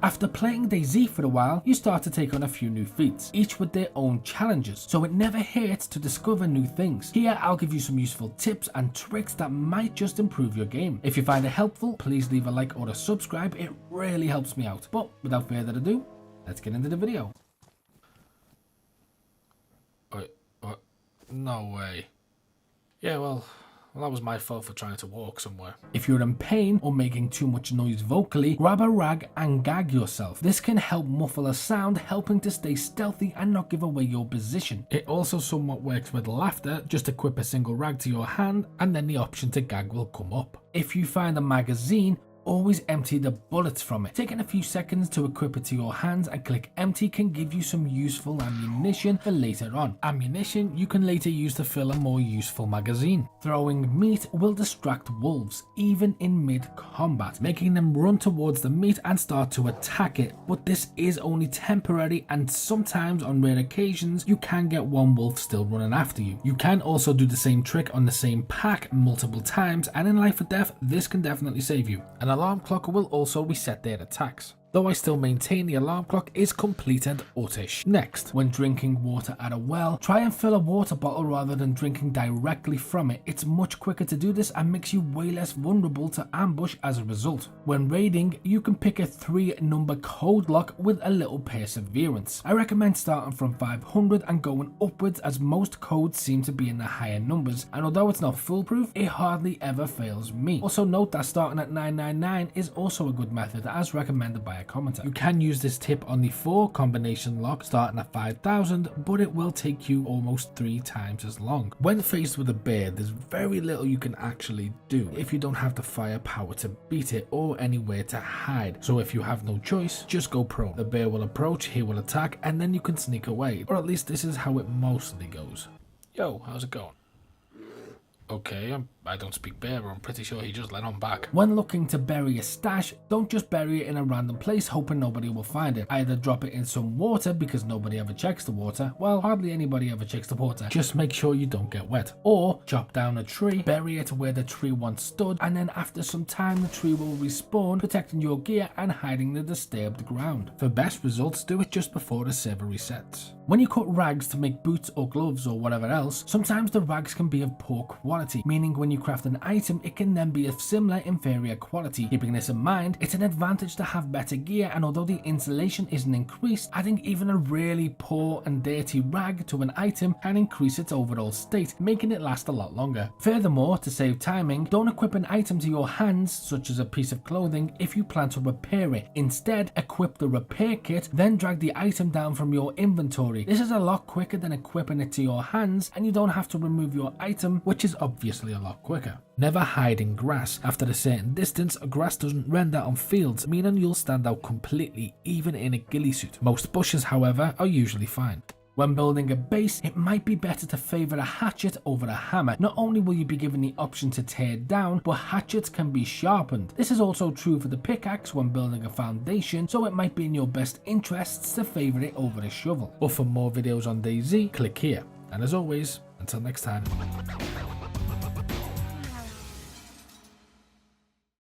After playing DayZ for a while, you start to take on a few new feats, each with their own challenges, so it never hurts to discover new things. Here I'll give you some useful tips and tricks that might just improve your game. If you find it helpful, please leave a like or a subscribe, it really helps me out. But without further ado, let's get into the video. Wait, what? No way. Yeah, well, that was my fault for trying to walk somewhere. If you're in pain or making too much noise vocally, grab a rag and gag yourself. This can help muffle a sound, helping to stay stealthy and not give away your position. It also somewhat works with laughter. Just equip a single rag to your hand and then the option to gag will come up. If you find a magazine, always empty the bullets from it. Taking a few seconds to equip it to your hands and click empty can give you some useful ammunition for later on. Ammunition you can later use to fill a more useful magazine. Throwing meat will distract wolves, even in mid-combat, making them run towards the meat and start to attack it, but this is only temporary and sometimes on rare occasions you can get one wolf still running after you. You can also do the same trick on the same pack multiple times, and in life or death this can definitely save you. An alarm clock will also reset their attacks, though I still maintain the alarm clock is complete and uttish. Next, when drinking water at a well, try and fill a water bottle rather than drinking directly from it. It's much quicker to do this and makes you way less vulnerable to ambush as a result. When raiding, you can pick a 3-number code lock with a little perseverance. I recommend starting from 500 and going upwards, as most codes seem to be in the higher numbers, and although it's not foolproof, it hardly ever fails me. Also note that starting at 999 is also a good method, as recommended by a commenter. You can use this tip on the 4 combination lock starting at 5000, but it will take you almost 3 times as long. When faced with a bear, there's very little you can actually do if you don't have the firepower to beat it or anywhere to hide. So if you have no choice, just go prone. The bear will approach, he will attack, and then you can sneak away, or at least this is how it mostly goes. Yo, how's it going? Okay, I don't speak bear, but I'm pretty sure he just let on back. When looking to bury a stash, don't just bury it in a random place hoping nobody will find it. Either drop it in some water, because nobody ever checks the water. Well, hardly anybody ever checks the water. Just make sure you don't get wet. Or chop down a tree, bury it where the tree once stood, and then after some time the tree will respawn, protecting your gear and hiding the disturbed ground. For best results, do it just before the server resets. When you cut rags to make boots or gloves or whatever else, sometimes the rags can be of poor quality, meaning when you craft an item it can then be of similar inferior quality. Keeping this in mind, it's an advantage to have better gear, and although the insulation isn't increased, adding even a really poor and dirty rag to an item can increase its overall state, making it last a lot longer. Furthermore, to save timing, don't equip an item to your hands, such as a piece of clothing, if you plan to repair it. Instead, equip the repair kit, then drag the item down from your inventory. This is a lot quicker than equipping it to your hands, and you don't have to remove your item, which is obviously a lot quicker. Never hide in grass. After a certain distance, grass doesn't render on fields, meaning you'll stand out completely, even in a ghillie suit. Most bushes, however, are usually fine. When building a base, it might be better to favour a hatchet over a hammer. Not only will you be given the option to tear down, but hatchets can be sharpened. This is also true for the pickaxe when building a foundation, so it might be in your best interests to favour it over a shovel. But for more videos on DayZ, click here. And as always, until next time.